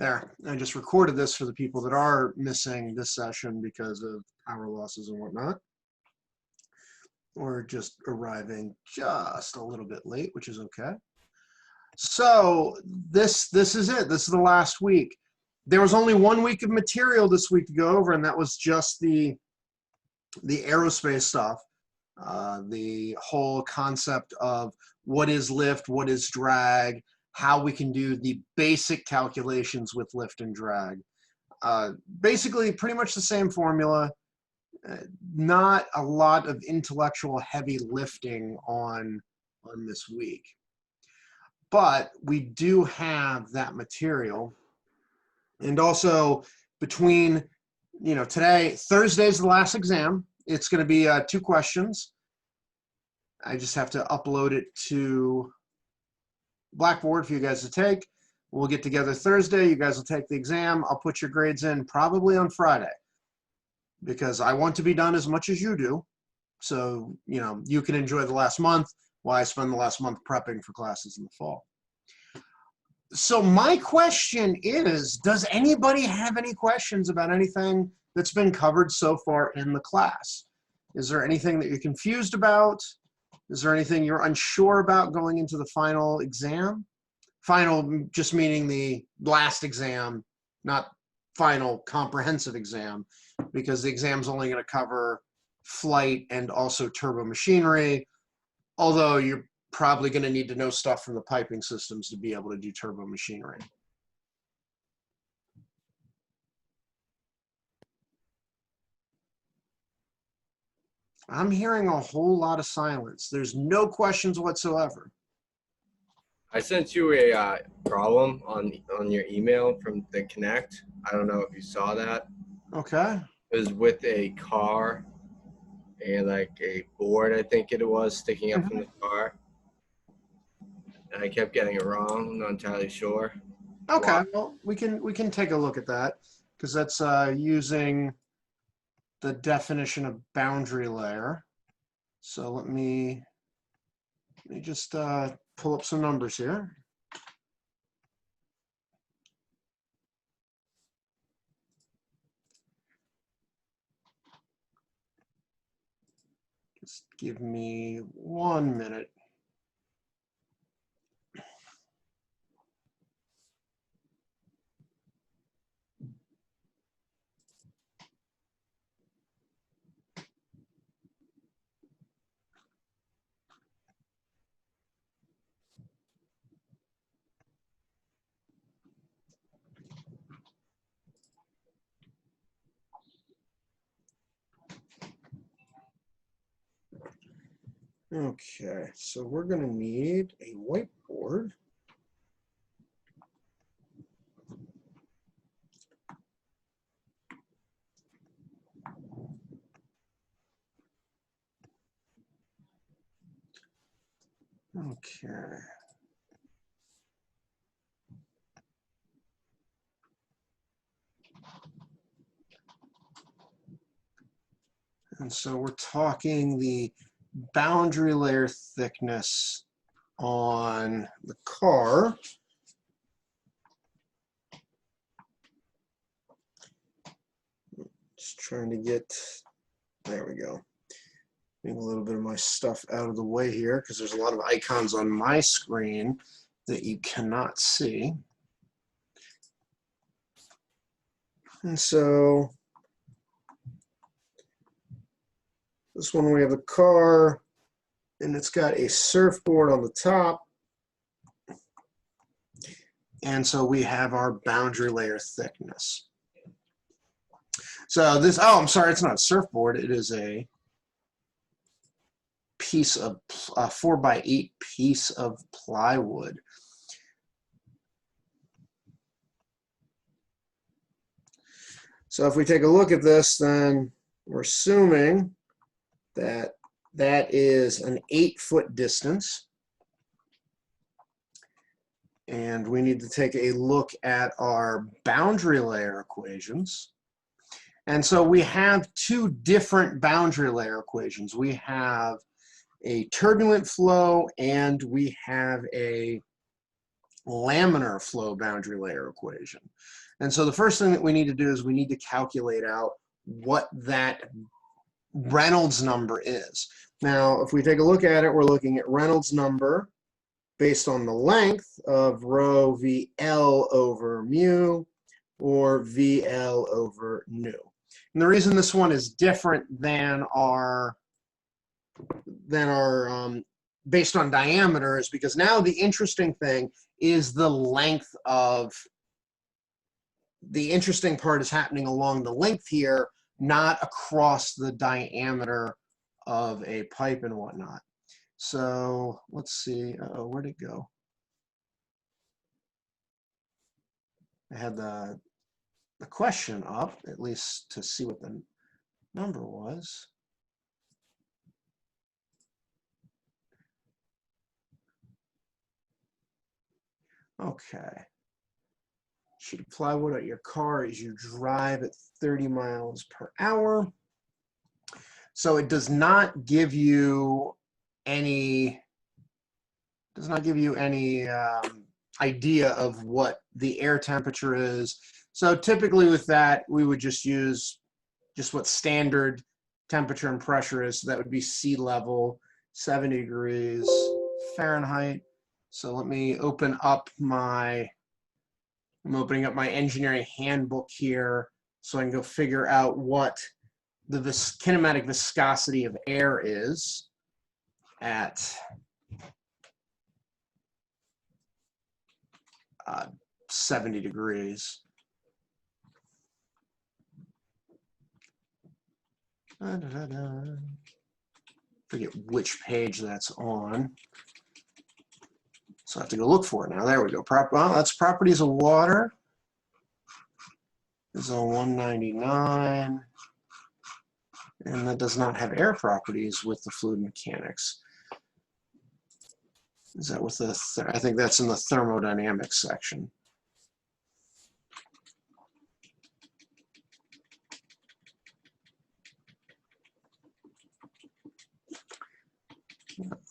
There, I just recorded this for the people that are missing this session because of power losses and whatnot, or just arriving just a little bit late, which is okay. So this is it. This is the last week. There was only 1 week of material this week to go over, and that was just the aerospace stuff. The whole concept of what is lift, what is drag, how we can do the basic calculations with lift and drag. Basically, pretty much the same formula. Not a lot of intellectual heavy lifting on this week. But we do have that material. And also between, today, Thursday's the last exam. It's going to be 2 questions. I just have to upload it to Blackboard for you guys to take. We'll get together Thursday. You guys will take the exam. I'll put your grades in probably on Friday because I want to be done as much as you do. So, you can enjoy the last month while I spend the last month prepping for classes in the fall. So my question is, does anybody have any questions about anything that's been covered so far in the class? Is there anything that you're confused about? Is there anything you're unsure about going into the final exam? Final just meaning the last exam, not final comprehensive exam, because the exam's only going to cover flight and also turbo machinery, although you're probably going to need to know stuff from the piping systems to be able to do turbo machinery. I'm hearing a whole lot of silence. There's no questions whatsoever. I sent you a problem on your email from the Connect. I don't know if you saw that. Okay. It was with a car and like a board, I think it was, sticking up from the car. And I kept getting it wrong. I'm not entirely sure. Okay. Well, we can take a look at that because that's using the definition of boundary layer. So let me just pull up some numbers here. Just give me 1 minute. Okay, so we're going to need a whiteboard. Okay. And so we're talking the boundary layer thickness on the car. Just trying to get, there we go. Getting a little bit of my stuff out of the way here because there's a lot of icons on my screen that you cannot see. And so this one we have the car and it's got a surfboard on the top. And so we have our boundary layer thickness. So this, oh, I'm sorry, it's not a surfboard. It is a piece of, a 4x8 piece of plywood. So if we take a look at this, then we're assuming that that is an 8-foot distance. And we need to take a look at our boundary layer equations. And so we have 2 different boundary layer equations. We have a turbulent flow and we have a laminar flow boundary layer equation. And so the first thing that we need to do is we need to calculate out what that Reynolds number is. Now, if we take a look at it, we're looking at Reynolds number based on the length of rho VL over mu or VL over nu. And the reason this one is different than our based on diameter is because now the interesting thing is the length of, the interesting part is happening along the length here, not across the diameter of a pipe and whatnot. So let's see, where'd it go? I had the question up, at least to see what the number was. Okay. Sheet of plywood at your car as you drive at 30 miles per hour. So it does not give you any, idea of what the air temperature is. So typically with that, we would just use just what standard temperature and pressure is. So that would be sea level, 70 degrees Fahrenheit. So let me open up I'm opening up my engineering handbook here so I can go figure out what the kinematic viscosity of air is at 70 degrees. Forget which page that's on. So I have to go look for it now. There we go. Well, that's properties of water. This is on 199. And that does not have air properties with the fluid mechanics. Is that with the, I think that's in the thermodynamics section.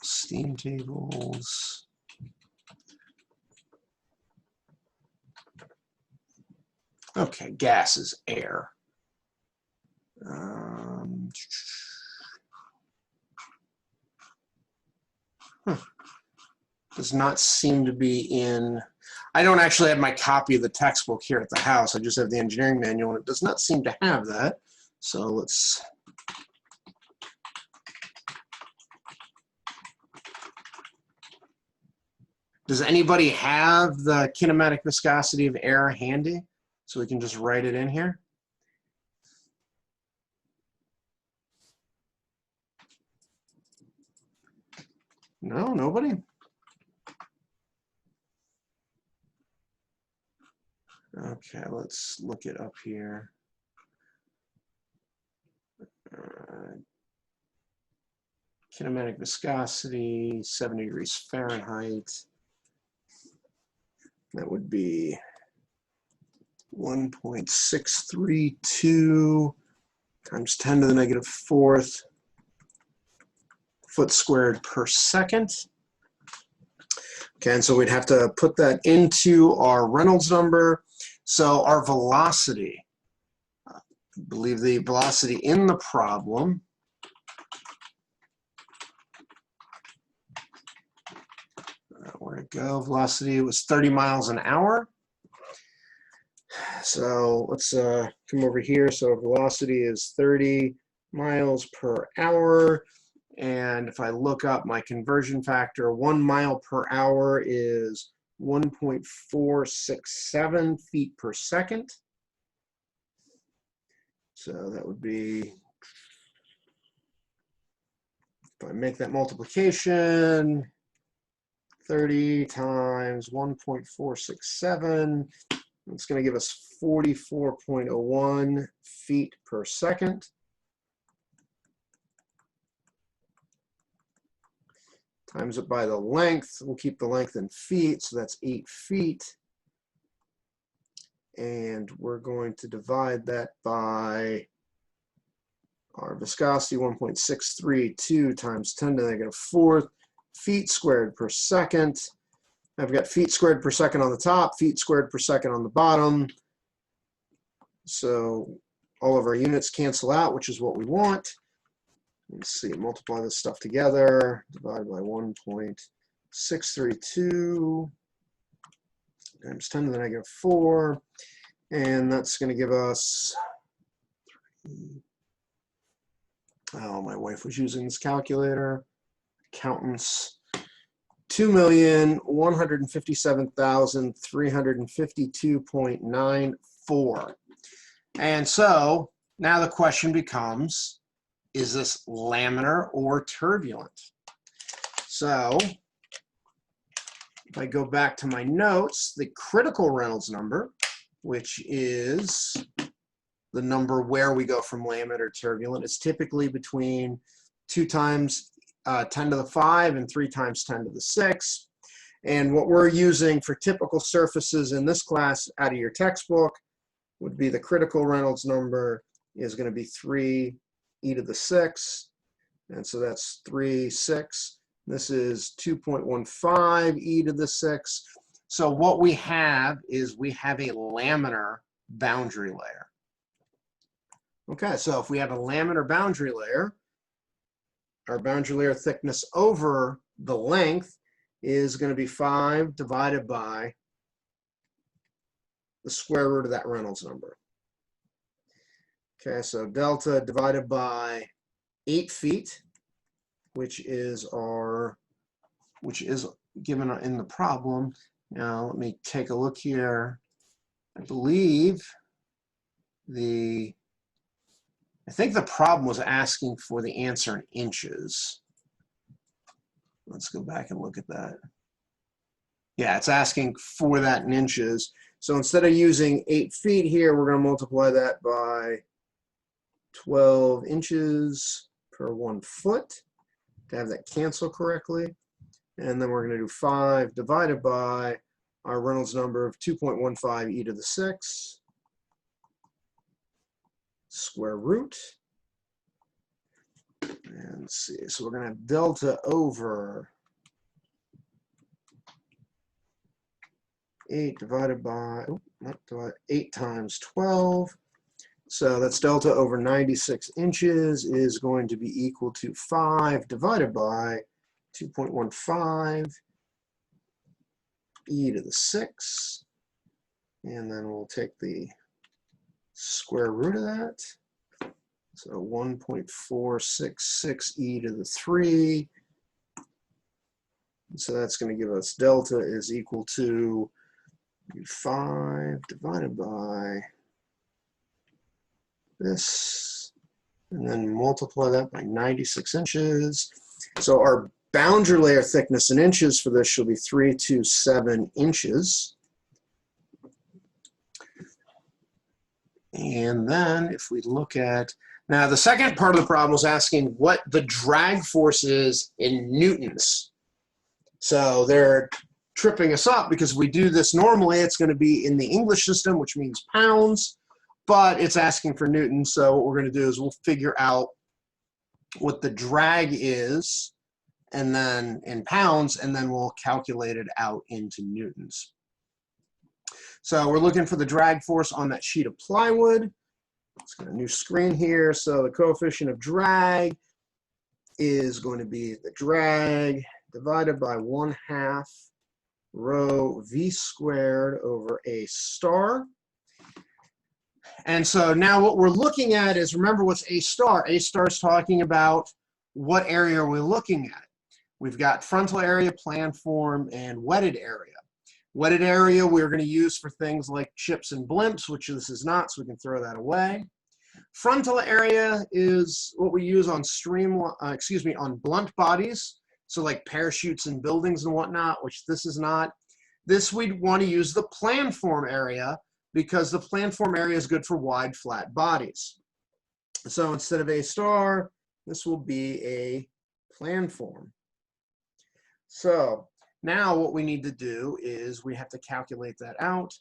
Steam tables. Okay, gas is air. Does not seem to be in, I don't actually have my copy of the textbook here at the house. I just have the engineering manual, and it does not seem to have that. So let's, does anybody have the kinematic viscosity of air handy? So we can just write it in here. No, nobody? Okay, let's look it up here. Kinematic viscosity, 70 degrees Fahrenheit. That would be 1.632 times 10 to the negative fourth foot squared per second. Okay, and so we'd have to put that into our Reynolds number. So our velocity, I believe the velocity in the problem where'd it go? Velocity was 30 miles an hour. So let's come over here. So velocity is 30 miles per hour. And if I look up my conversion factor, 1 mile per hour is 1.467 feet per second. So that would be, if I make that multiplication, 30 times 1.467, it's going to give us 44.01 feet per second. Times it by the length. We'll keep the length in feet, so that's 8 feet. And we're going to divide that by our viscosity, 1.632 times 10 to the negative fourth feet squared per second. I've got feet squared per second on the top, feet squared per second on the bottom. So all of our units cancel out, which is what we want. Let's see, multiply this stuff together, divide by 1.632 times 10 to the negative 4. And that's going to give us, oh, my wife was using this calculator, accountants, 2,157,352.94. And so now the question becomes, is this laminar or turbulent? So if I go back to my notes, the critical Reynolds number, which is the number where we go from laminar to turbulent, is typically between 2 times 10 to the 5 and 3 times 10 to the 6. And what we're using for typical surfaces in this class out of your textbook would be the critical Reynolds number is going to be 3 e to the 6. And so that's 3, 6. This is 2.15 e to the 6. So what we have is we have a laminar boundary layer. Okay, so if we have a laminar boundary layer, our boundary layer thickness over the length is going to be 5 divided by the square root of that Reynolds number. Okay, so delta divided by 8 feet, which is given in the problem. Now let me take a look here. I believe I think the problem was asking for the answer in inches. Let's go back and look at that. Yeah, it's asking for that in inches. So instead of using 8 feet here, we're going to multiply that by 12 inches per 1 foot to have that cancel correctly. And then we're going to do 5 divided by our Reynolds number of 2.15 e to the 6 square root. And let's see, so we're going to have delta over 8 divided by, 8 times 12. So that's delta over 96 inches is going to be equal to 5 divided by 2.15 e to the 6. And then we'll take the square root of that. So 1.466 e to the 3. So that's going to give us delta is equal to 5 divided by this, and then multiply that by 96 inches. So our boundary layer thickness in inches for this should be 327 inches. And then if we look at, now the second part of the problem was asking what the drag force is in newtons. So they're tripping us up because if we do this normally, it's going to be in the English system, which means pounds, but it's asking for newtons. So what we're going to do is we'll figure out what the drag is, and then in pounds, and then we'll calculate it out into newtons. So we're looking for the drag force on that sheet of plywood. Let's get a new screen here. So the coefficient of drag is going to be the drag divided by 1/2 rho v squared over a star. And so now what we're looking at is, remember what's a star? A star is talking about what area are we looking at. We've got frontal area, planform, and wetted area. Wetted area we're going to use for things like ships and blimps, which this is not, so we can throw that away. Frontal area is what we use on on blunt bodies, so like parachutes and buildings and whatnot, which this is not. This we'd want to use the planform area because the planform area is good for wide, flat bodies. So instead of a star, this will be a planform. So now what we need to do is we have to calculate that out.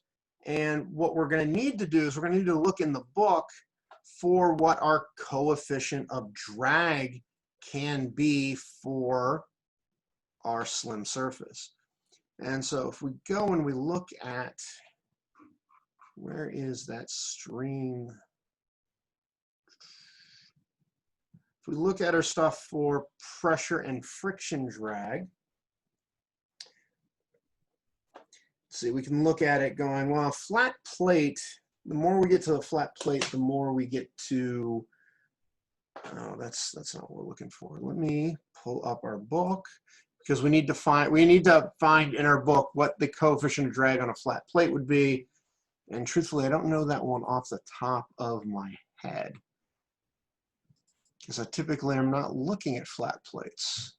And what we're going to need to do is we're going to need to look in the book for what our coefficient of drag can be for our slim surface. And so if we go and we look at, where is that stream? If we look at our stuff for pressure and friction drag, see, we can look at it going, well, flat plate, the more we get to the flat plate, the more we get to, oh, that's not what we're looking for. Let me pull up our book, because we need to find in our book what the coefficient of drag on a flat plate would be. And truthfully, I don't know that one off the top of my head, because I typically am not looking at flat plates.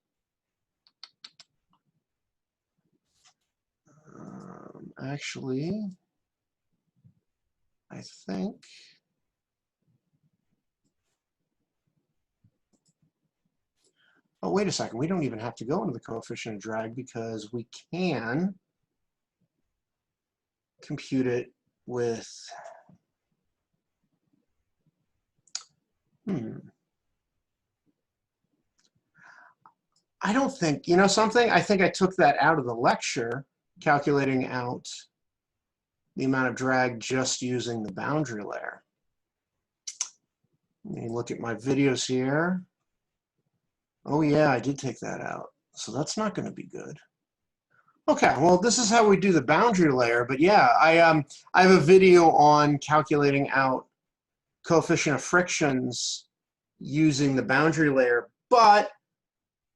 Actually, I think oh, wait a second. We don't even have to go into the coefficient of drag, because we can compute it with, I don't think, you know something? I think I took that out of the lecture, calculating out the amount of drag just using the boundary layer. Let me look at my videos here. Oh yeah, I did take that out. So that's not going to be good. Okay, well, this is how we do the boundary layer. But yeah, I have a video on calculating out coefficient of frictions using the boundary layer, but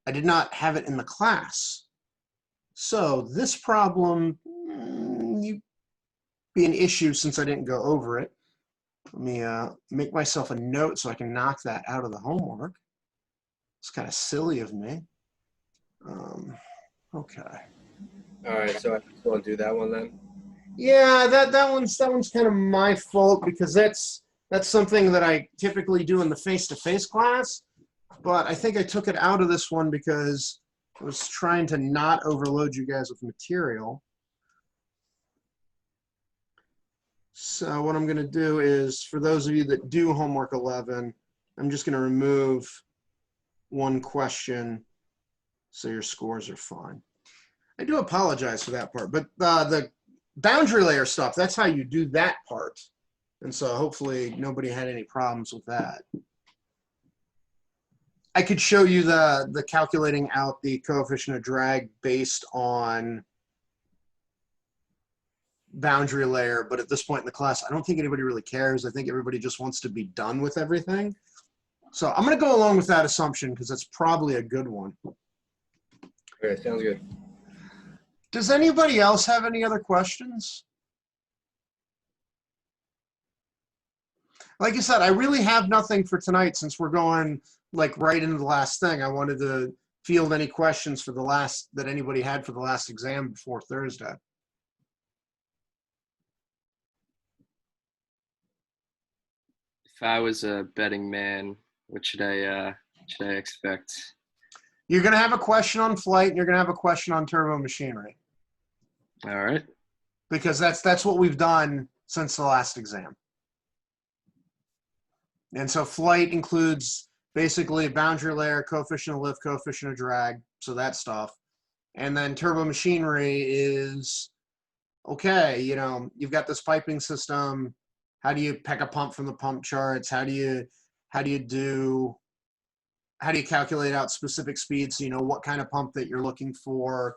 I did not have it in the class. So this problem be an issue since I didn't go over it. Let me make myself a note so I can knock that out of the homework. It's kind of silly of me. Okay. All right, so I just want to do that one then. Yeah, that one's kind of my fault, because that's something that I typically do in the face-to-face class. But I think I took it out of this one because I was trying to not overload you guys with material. So what I'm going to do is, for those of you that do homework 11, I'm just going to remove one question so your scores are fine. I do apologize for that part, but the boundary layer stuff, that's how you do that part. And so hopefully nobody had any problems with that. I could show you the calculating out the coefficient of drag based on boundary layer, but at this point in the class, I don't think anybody really cares. I think everybody just wants to be done with everything. So I'm going to go along with that assumption, because that's probably a good one. Okay, sounds good. Does anybody else have any other questions? Like I said, I really have nothing for tonight, since we're going like right into the last thing. I wanted to field any questions for the last that anybody had for the last exam before Thursday. If I was a betting man, what should I expect? You're going to have a question on flight, and you're going to have a question on turbo machinery, All right. because that's what we've done since the last exam. And so flight includes basically boundary layer, coefficient of lift, coefficient of drag, so that stuff. And then turbo machinery is, okay, you know, you've got this piping system. How do you pick a pump from the pump charts? How do you calculate out specific speeds so you know what kind of pump that you're looking for?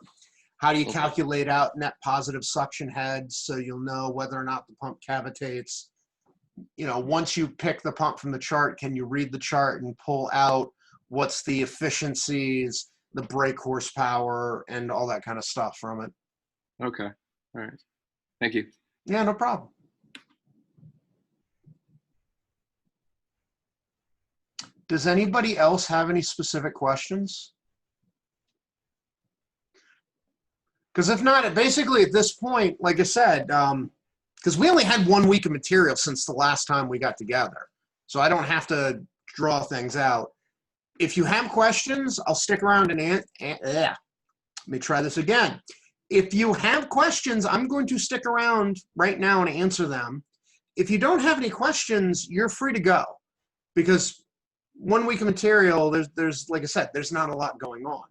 How do you calculate out net positive suction heads so you'll know whether or not the pump cavitates? You know, once you pick the pump from the chart, can you read the chart and pull out what's the efficiencies, the brake horsepower, and all that kind of stuff from it? Okay. All right. Thank you. Yeah, no problem. Does anybody else have any specific questions? Because if not, basically at this point, like I said, because we only had 1 week of material since the last time we got together, so I don't have to draw things out. If you have questions, I'll stick around and let me try this again. If you have questions, I'm going to stick around right now and answer them. If you don't have any questions, you're free to go, because 1 week of material, there's like I said, there's not a lot going on.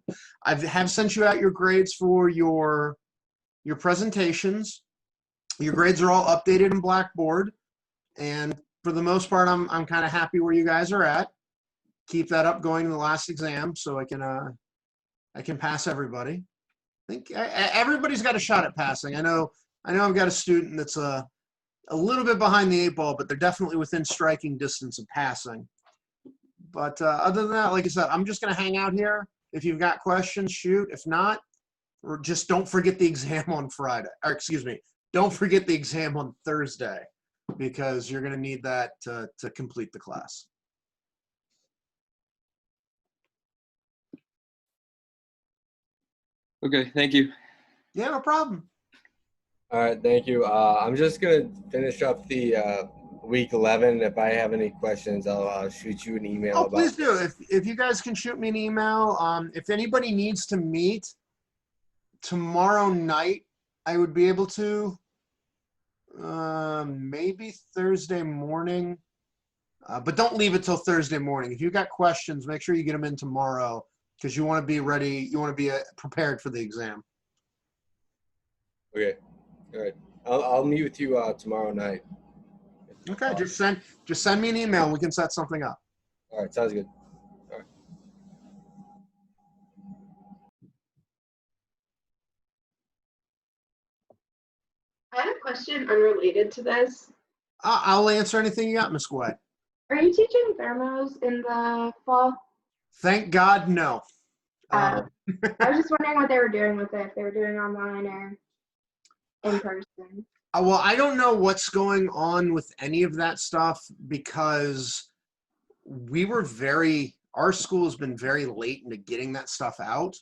I have sent you out your grades for your your presentations. Your grades are all updated in Blackboard, and for the most part, I'm kind of happy where you guys are at. Keep that up going to the last exam so I can pass everybody. I think everybody's got a shot at passing. I know I've got a student that's a little bit behind the 8 ball, but they're definitely within striking distance of passing. But other than that, like I said, I'm just going to hang out here. If you've got questions, shoot. If not, or just don't forget the exam on Friday. Or excuse me, don't forget the exam on Thursday, because you're going to need that to complete the class. Okay, thank you. Yeah, no problem. All right, thank you. I'm just gonna finish up the week 11. If I have any questions, I'll shoot you an email Oh, about. please do. If you guys can shoot me an email. If anybody needs to meet tomorrow night, I would be able to. Maybe Thursday morning. But don't leave it till Thursday morning. If you've got questions, make sure you get them in tomorrow, because you want to be ready. You want to be prepared for the exam. Okay, all right. I'll meet with you tomorrow night. Okay, just send me an email and we can set something up. All right, sounds good. I have a question unrelated to this. I'll answer anything you got, Miss Gway. Are you teaching thermos in the fall? Thank God, no. I was just wondering what they were doing with it, if they were doing online or in person. Well, I don't know what's going on with any of that stuff, because our school has been very late into getting that stuff out.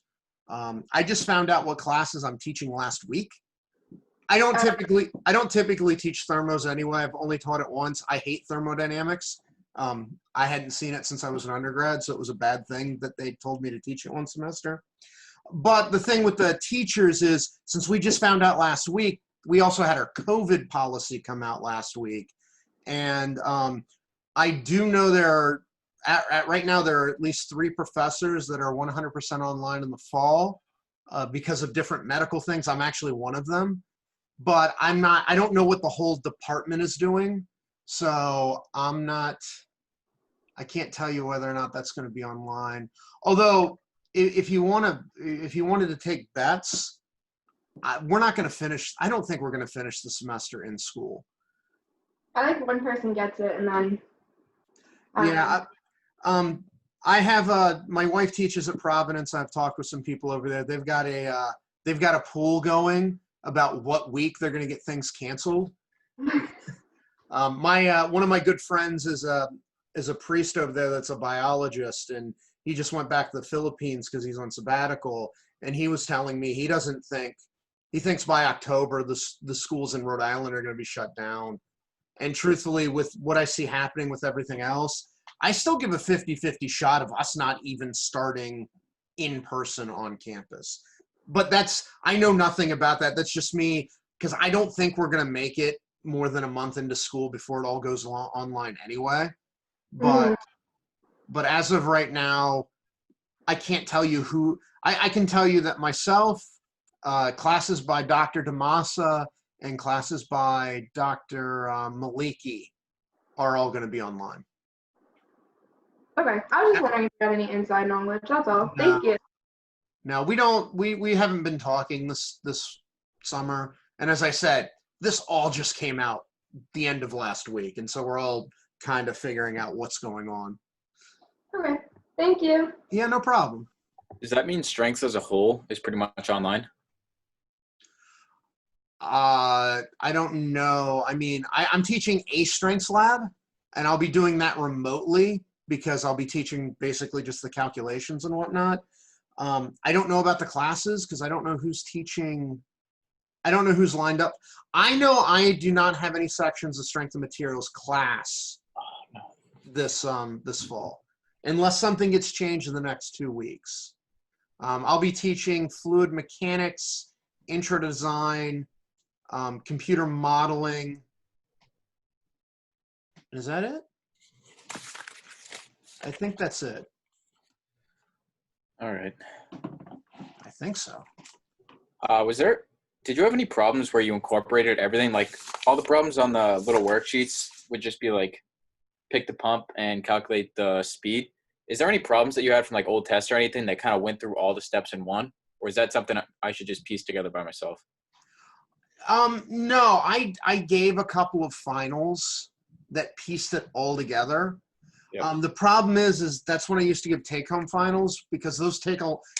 I just found out what classes I'm teaching last week. I don't typically teach thermos anyway. I've only taught it once. I hate thermodynamics. I hadn't seen it since I was an undergrad, so it was a bad thing that they told me to teach it one semester. But the thing with the teachers is, since we just found out last week, we also had our COVID policy come out last week. And I do know right now there are at least 3 professors that are 100% online in the fall because of different medical things. I'm actually one of them. But I don't know what the whole department is doing. So I can't tell you whether or not that's going to be online. Although if you wanted to take bets, we're not going to finish. I don't think we're going to finish the semester in school. I like one person gets it and then. Yeah. I have my wife teaches at Providence. I've talked with some people over there. They've got a pool going about what week they're going to get things canceled. One of my good friends is a priest over there that's a biologist, and he just went back to the Philippines because he's on sabbatical, and he was telling me he thinks by October the schools in Rhode Island are going to be shut down. And truthfully, with what I see happening with everything else, I still give a 50-50 shot of us not even starting in person on campus. But I know nothing about that. That's just me, because I don't think we're going to make it more than a month into school before it all goes online anyway. But as of right now, I can't tell you who. I can tell you that myself, classes by Dr. Damasa and classes by Dr. Maliki are all going to be online. Okay, I was just wondering if you had any inside knowledge. That's all. Thank you. No, we don't. We haven't been talking this summer, and as I said, this all just came out the end of last week, and so we're all kind of figuring out what's going on. Okay, thank you. Yeah, no problem. Does that mean strength as a whole is pretty much online? I don't know. I mean, I'm teaching a strengths lab, and I'll be doing that remotely because I'll be teaching basically just the calculations and whatnot. I don't know about the classes because I don't know who's teaching. I don't know who's lined up. I know I do not have any sections of strength and materials class this fall, unless something gets changed in the next 2 weeks. I'll be teaching fluid mechanics, intro design, computer modeling. Is that it? I think that's it. All right. I think so. Was there did you have any problems where you incorporated everything? Like all the problems on the little worksheets would just be like pick the pump and calculate the speed. Is there any problems that you had from like old tests or anything that kind of went through all the steps in one? Or is that something I should just piece together by myself? No, I gave a couple of finals that pieced it all together. Yep. The problem is that's when I used to give take-home finals because those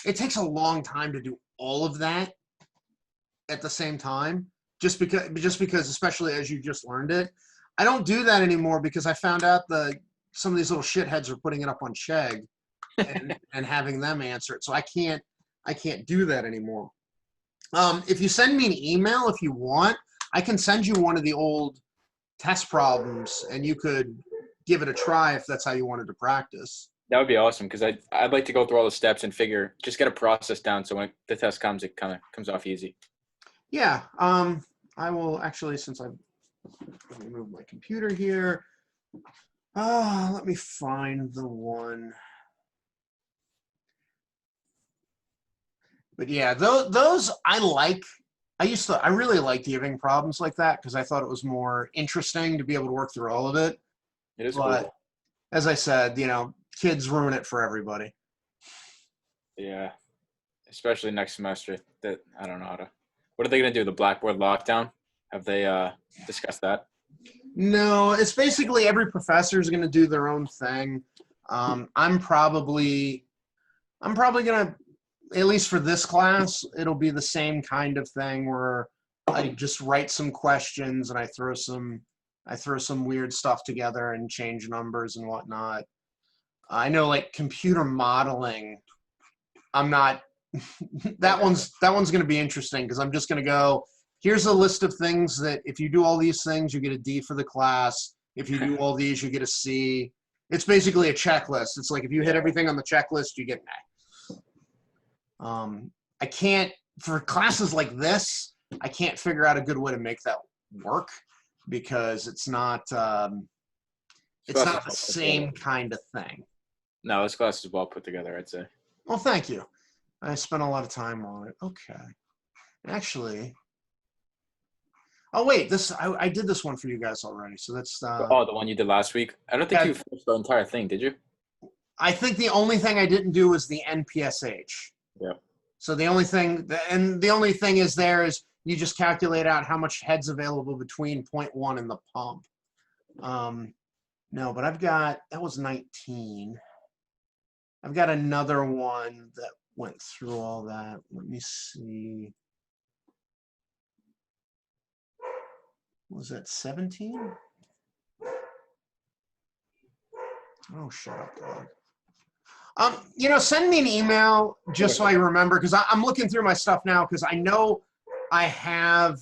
it takes a long time to do all of that at the same time. Just because, especially as you just learned it, I don't do that anymore because I found out some of these little shitheads are putting it up on Chegg and having them answer it. So I can't do that anymore. If you send me an email, if you want, I can send you one of the old test problems and you could give it a try if that's how you wanted to practice. That would be awesome because I'd like to go through all the steps and just get a process down so when the test comes, it kind of comes off easy. Yeah, I will actually, let me move my computer here. Let me find the one. But yeah, those I like. I really liked giving problems like that because I thought it was more interesting to be able to work through all of it. It is But cool. as I said, kids ruin it for everybody. Yeah, especially next semester. That I don't know how to. What are they going to do? The Blackboard lockdown? Have they discussed that? No, it's basically every professor is going to do their own thing. I'm probably going to, at least for this class, it'll be the same kind of thing where I just write some questions and I throw some weird stuff together and change numbers and whatnot. I know like computer modeling, I'm not that one's going to be interesting because I'm just going to go, here's a list of things that if you do all these things, you get a D for the class. If you do all these, you get a C. It's basically a checklist. It's like if you hit everything on the checklist, you get an A. I can't, for classes like this, I can't figure out a good way to make that work because it's not the same kind of thing. No, this class is well put together, I'd say. Well, thank you. I spent a lot of time on it. Okay. Actually, oh wait, I did this one for you guys already. So that's The one you did last week? I don't think Yeah. you finished the entire thing, did you? I think the only thing I didn't do was the NPSH. Yeah. So the only thing is you just calculate out how much heads available between 0.1 and the pump. No, but that was 19. I've got another one that went through all that. Let me see. Was that 17? Oh, shut up, dog. Send me an email just so I remember because I'm looking through my stuff now because I know I have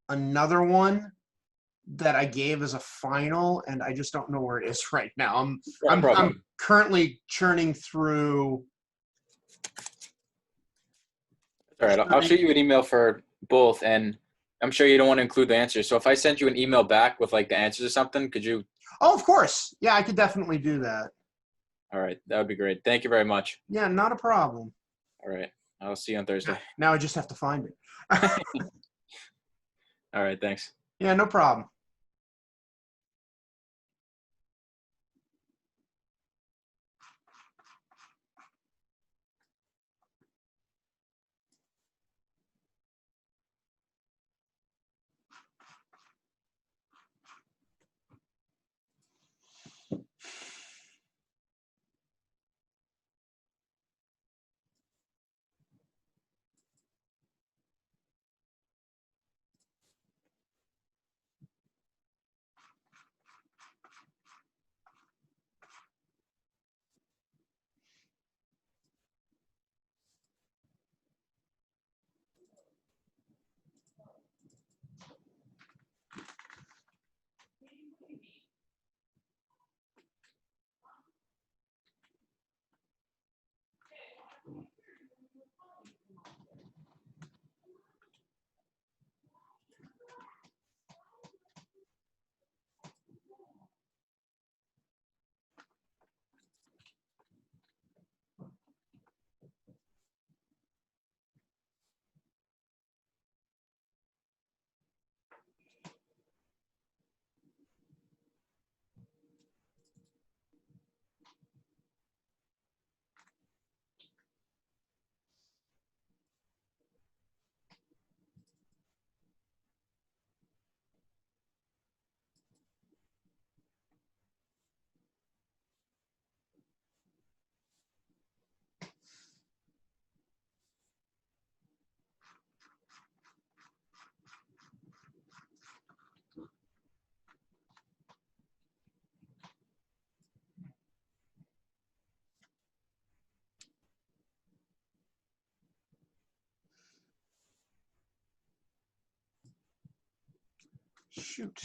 another one that I gave as a final and I just don't know where it is right now. I'm currently churning through. All right, I'll shoot you an email for both, and I'm sure you don't want to include the answers. So if I sent you an email back with like the answers or something, could you? Oh, of course. Yeah, I could definitely do that. All right, that would be great. Thank you very much. Yeah, not a problem. All right, I'll see you on Thursday. Now I just have to find it. All right, thanks. Yeah, no problem. Shoot.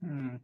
Hmm.